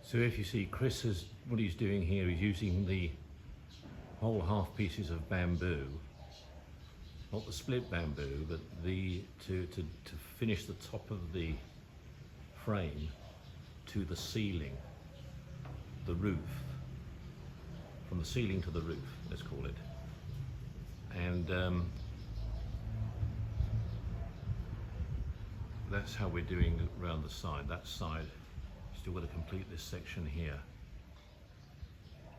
So if you see Chris has, what he's doing here is using the whole half pieces of bamboo, not the split bamboo, but to finish the top of the frame to the ceiling, the roof, from the ceiling to the roof, let's call it. And that's how we're doing around the side. That side, still got to complete this section here.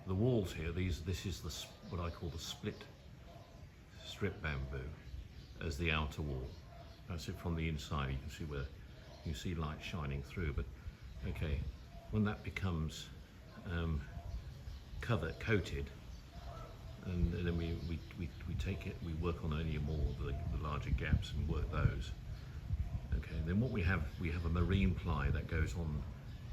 The walls here, this is what I call the split strip bamboo as the outer wall. That's it from the inside. You can see where you see light shining through. But okay, when that becomes coated, and then we take it, we work on any more of the larger gaps and work those. Okay, then what we have a marine ply that goes on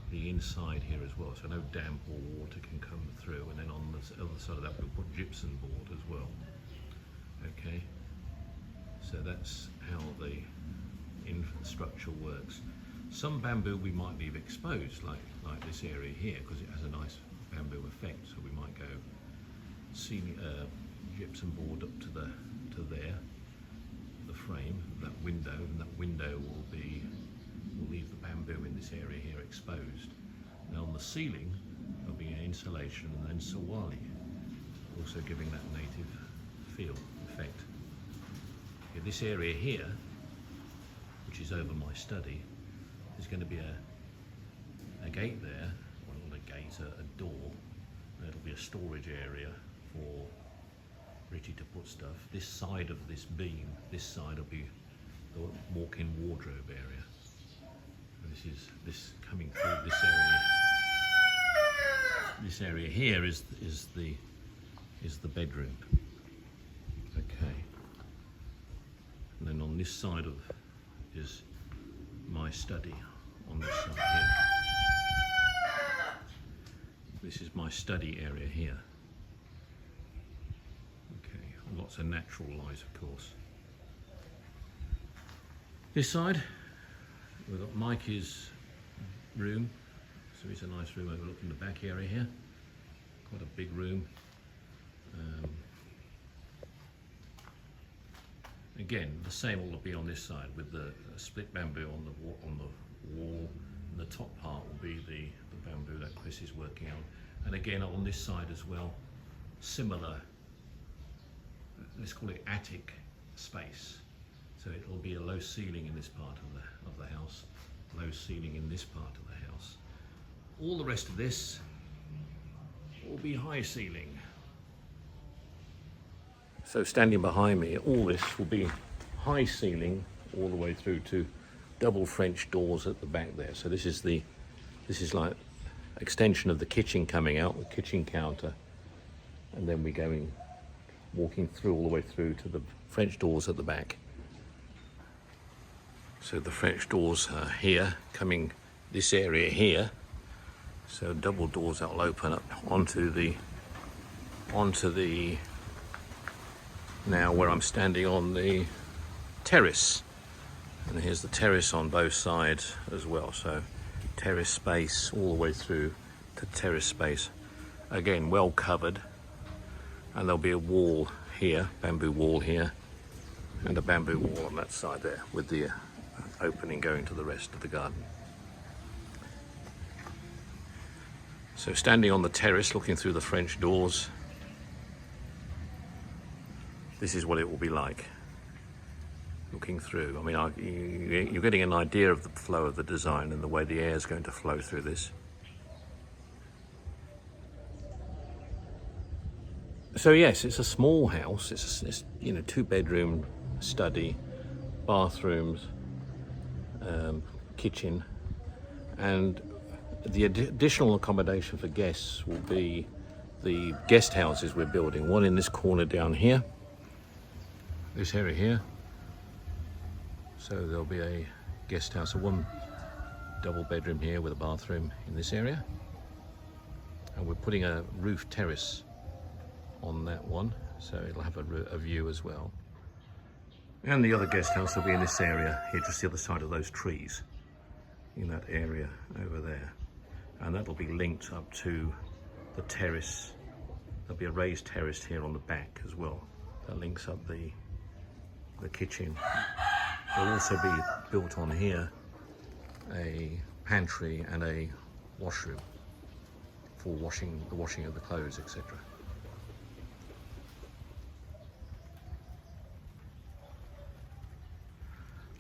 the inside here as well, so no damp or water can come through, and then on the other side of that we'll put gypsum board as well. Okay, so that's how the infrastructure works. Some bamboo we might leave exposed, like this area here, because it has a nice bamboo effect, so we might go gypsum board up to there, the frame, that window, and that window will leave the bamboo in this area here exposed. Now on the ceiling there'll be an insulation and then sawali, also giving that native feel, effect. Okay, this area here, which is over my study, there's going to be a gate there, well not a gate, a door. It'll be a storage area for Richie to put stuff. This side of this beam, this side will be the walk-in wardrobe area. And this coming through this area. This area here is the bedroom. Okay. And then on this side is my study. On this side here. This is my study area here. Okay, lots of natural light, of course. This side, we've got Mikey's room. So it's a nice room overlooking the back area here. Quite a big room. Again, the same will be on this side with the split bamboo on the wall. And the top part will be the bamboo that Chris is working on. And again, on this side as well, similar, let's call it attic space. So it will be a low ceiling in this part of the house, low ceiling in this part of the house. All the rest of this will be high ceiling. So standing behind me, all this will be high ceiling all the way through to double French doors at the back there. So this is like extension of the kitchen coming out, the kitchen counter, and then we're walking through all the way through to the French doors at the back. So the French doors are here, coming this area here. So double doors that will open up onto the now where I'm standing on the terrace. And here's the terrace on both sides as well. So terrace space all the way through to terrace space. Again, well covered. And there'll be a wall here, bamboo wall here, and a bamboo wall on that side there with the opening going to the rest of the garden. So standing on the terrace, looking through the French doors, this is what it will be like. Looking through, I mean, you're getting an idea of the flow of the design and the way the air is going to flow through this. So yes, it's a small house. It's 2-bedroom study, bathrooms, kitchen, and the additional accommodation for guests will be the guest houses we're building. One in this corner down here, this area here. So there'll be a guest house, a 1 double bedroom here with a bathroom in this area. And we're putting a roof terrace on that one, so it'll have a view as well. And the other guest house will be in this area here, just the other side of those trees, in that area over there. and that'll be linked up to the terrace. There'll be a raised terrace here on the back as well. That links up the kitchen. There'll also be built on here a pantry and a washroom for the washing of the clothes, etc.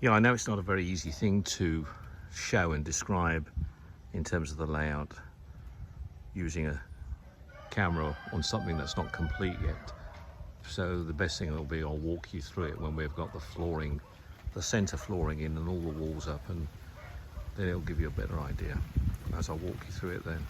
Yeah, I know it's not a very easy thing to show and describe in terms of the layout using a camera on something that's not complete yet. So the best thing will be I'll walk you through it when we've got the flooring, the centre flooring in and all the walls up, and then it'll give you a better idea as I walk you through it then.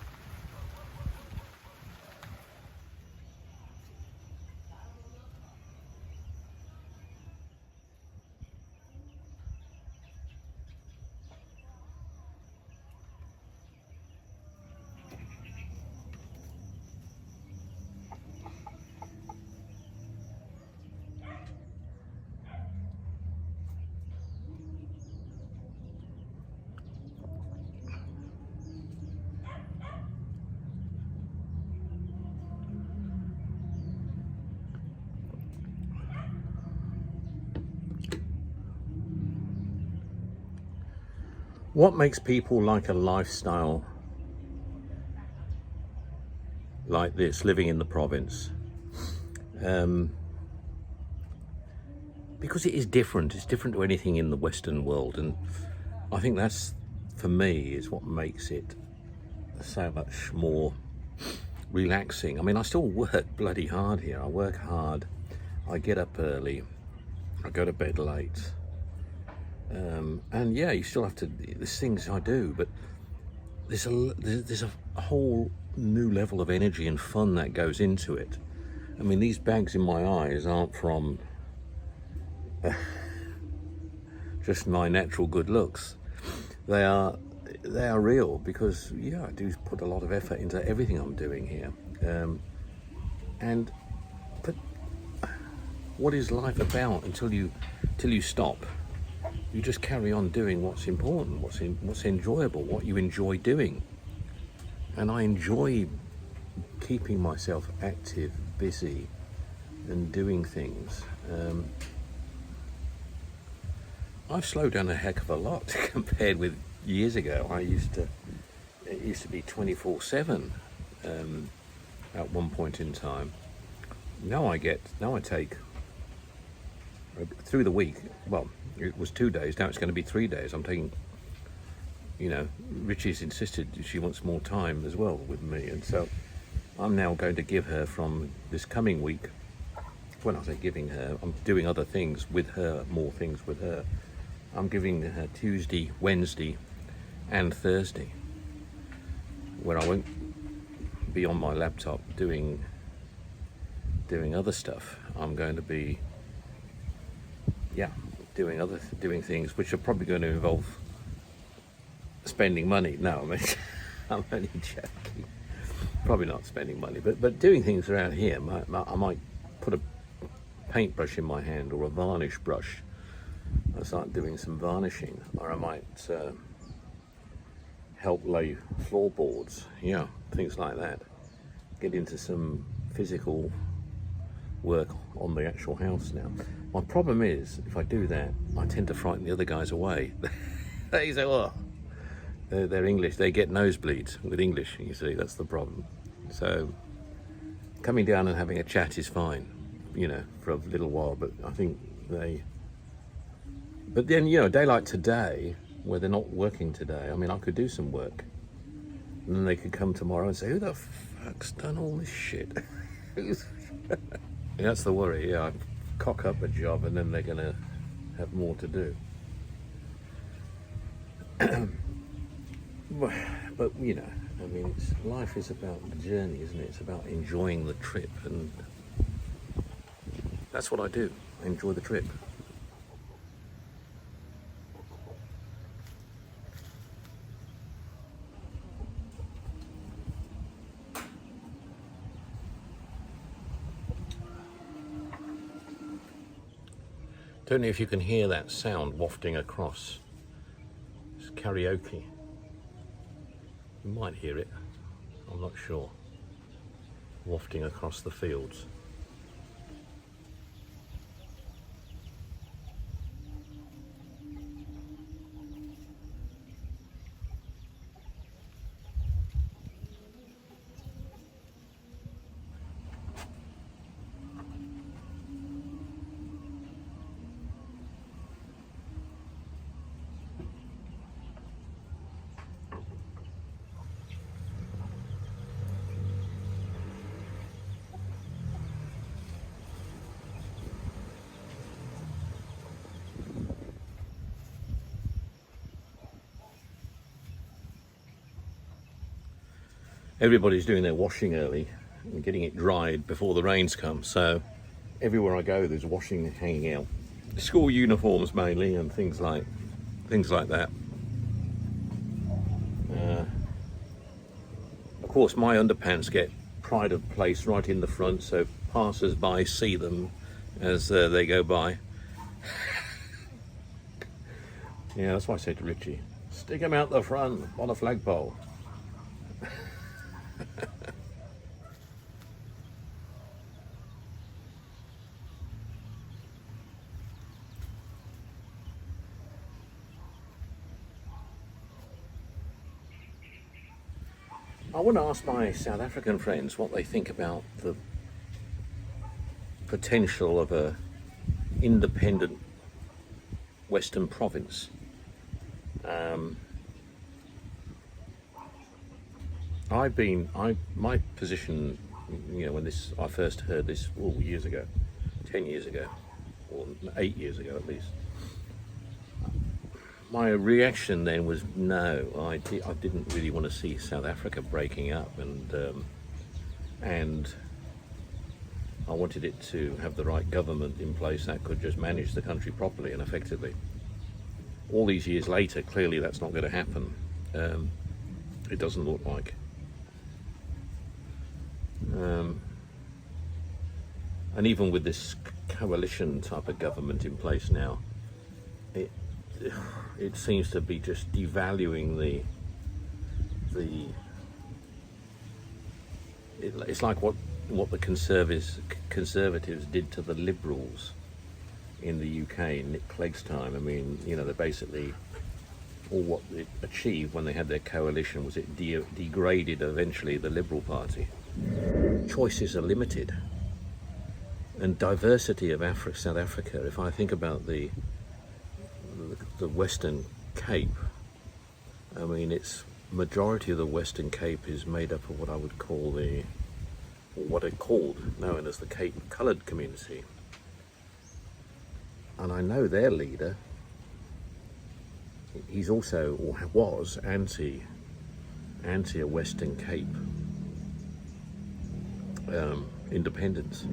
What makes people like a lifestyle like this, living in the province? Because it is different. It's different to anything in the Western world, and I think that's, for me, is what makes it so much more relaxing. I mean, I still work bloody hard here. I work hard. I get up early. I go to bed late. And yeah, you still have to, there's things I do, but there's a whole new level of energy and fun that goes into it. I mean, these bags in my eyes aren't from just my natural good looks. They are real, because yeah, I do put a lot of effort into everything I'm doing here. But what is life about until you stop? You just carry on doing what's important, what's enjoyable, what you enjoy doing. And I enjoy keeping myself active, busy, and doing things. I've slowed down a heck of a lot compared with years ago. It used to be 24/7 at one point in time. Now I take through the week. Well, it was 2 days. Now it's going to be 3 days. I'm taking, Richie's insisted she wants more time as well with me, and so I'm now going to give her from this coming week. When I say giving her, I'm doing other things with her, more things with her. I'm giving her Tuesday, Wednesday, and Thursday, where I won't be on my laptop doing other stuff. I'm going to be, doing things which are probably going to involve spending money. No, I mean, I'm only joking. Probably not spending money, but doing things around here. I might put a paintbrush in my hand or a varnish brush. I start doing some varnishing, or I might help lay floorboards. Yeah, things like that. Get into some physical work on the actual house now. My problem is, if I do that, I tend to frighten the other guys away. They say, oh, they're English, they get nosebleeds with English, you see, that's the problem. So coming down and having a chat is fine, for a little while, but I think but then, a day like today, where they're not working today, I mean, I could do some work, and then they could come tomorrow and say, who the fuck's done all this shit? That's the worry, I cock up a job and then they're going to have more to do. But I mean, life is about the journey, isn't it? It's about enjoying the trip, and that's what I do. I enjoy the trip. Don't know if you can hear that sound wafting across. It's karaoke. You might hear it, I'm not sure, wafting across the fields. Everybody's doing their washing early and getting it dried before the rains come, so everywhere I go there's washing hanging out. School uniforms mainly and things like that. Of course my underpants get pride of place right in the front, so passers-by see them as they go by. Yeah, that's why I said to Richie, stick them out the front on a flagpole. I want to ask my South African friends what they think about the potential of a independent Western province. My position, when I first heard this years ago, 10 years ago, or 8 years ago at least, my reaction then was no. I didn't really want to see South Africa breaking up, and I wanted it to have the right government in place that could just manage the country properly and effectively. All these years later, clearly that's not going to happen. It doesn't look like. And even with this coalition type of government in place now, it seems to be just devaluing it's like what the conservatives did to the Liberals in the UK in Nick Clegg's time. I mean, they basically, all what it achieved when they had their coalition was it degraded eventually the Liberal Party. Choices are limited, and diversity of South Africa. If I think about the Western Cape, I mean, it's majority of the Western Cape is made up of what I would call known as the Cape Coloured community, and I know their leader. He's also, or was, anti a Western Cape independence.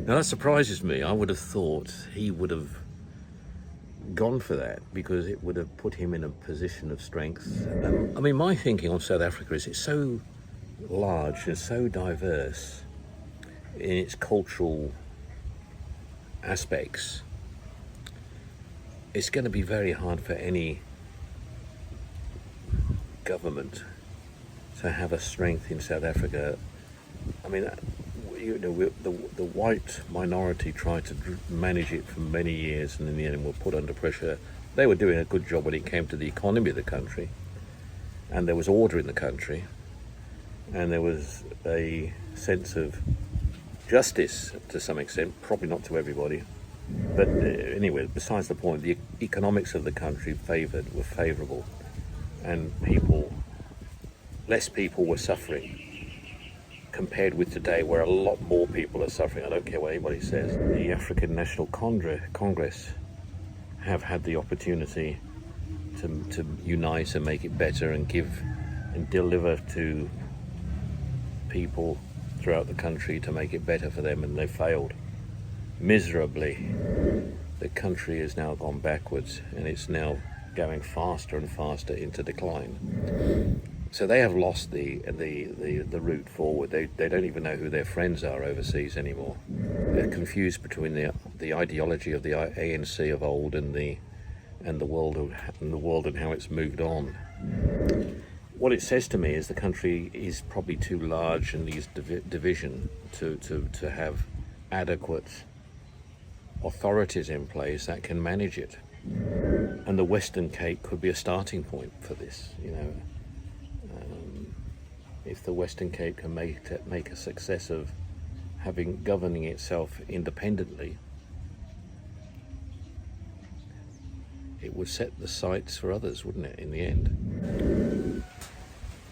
Now that surprises me. I would have thought he would have gone for that because it would have put him in a position of strength. I mean, my thinking on South Africa is it's so large and so diverse in its cultural aspects. It's going to be very hard for any government to have a strength in South Africa. I mean, the white minority tried to manage it for many years, and in the end were put under pressure. They were doing a good job when it came to the economy of the country, and there was order in the country, and there was a sense of justice to some extent, probably not to everybody. But anyway, besides the point, the economics of the country were favourable, and less people were suffering compared with today, where a lot more people are suffering. I don't care what anybody says. The African National Congress have had the opportunity to unite and make it better and give and deliver to people throughout the country to make it better for them, and they failed miserably. The country has now gone backwards, and it's now going faster and faster into decline. So they have lost the route forward. They don't even know who their friends are overseas anymore. They're confused between the ideology of the ANC of old and the world and how it's moved on. what it says to me is the country is probably too large and needs division to have adequate authorities in place that can manage it. And the Western Cape could be a starting point for this, you know. If the Western Cape can make a success of governing itself independently, it would set the sights for others, wouldn't it, in the end?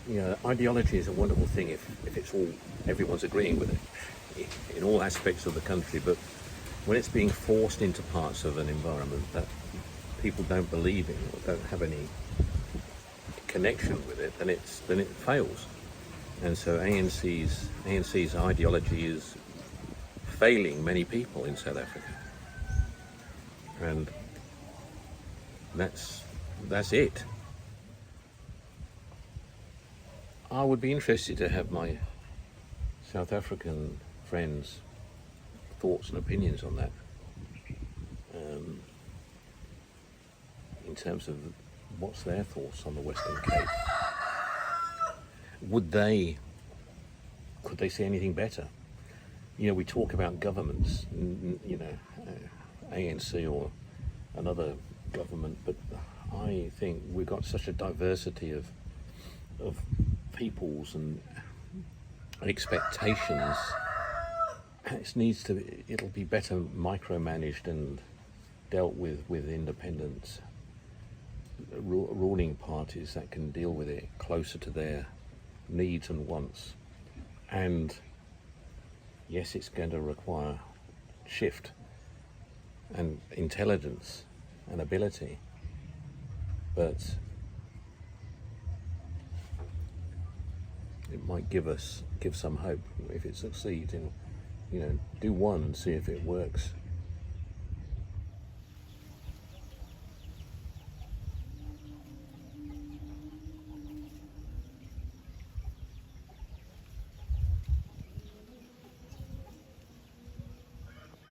You know, ideology is a wonderful thing if it's all, everyone's agreeing with it in all aspects of the country, but when it's being forced into parts of an environment that people don't believe in or don't have any connection with it, then it fails. And so ANC's ideology is failing many people in South Africa, and that's it. I would be interested to have my South African friends' thoughts and opinions on that, in terms of what's their thoughts on the Western Cape. Could they see anything better? You know, we talk about governments, you know, ANC or another government, but I think we've got such a diversity of peoples and expectations. It'll be better micromanaged and dealt with independent ruling parties that can deal with it closer to their needs and wants. And yes, it's going to require shift and intelligence and ability, but it might give some hope if it succeeds in, you know, do one and see if it works.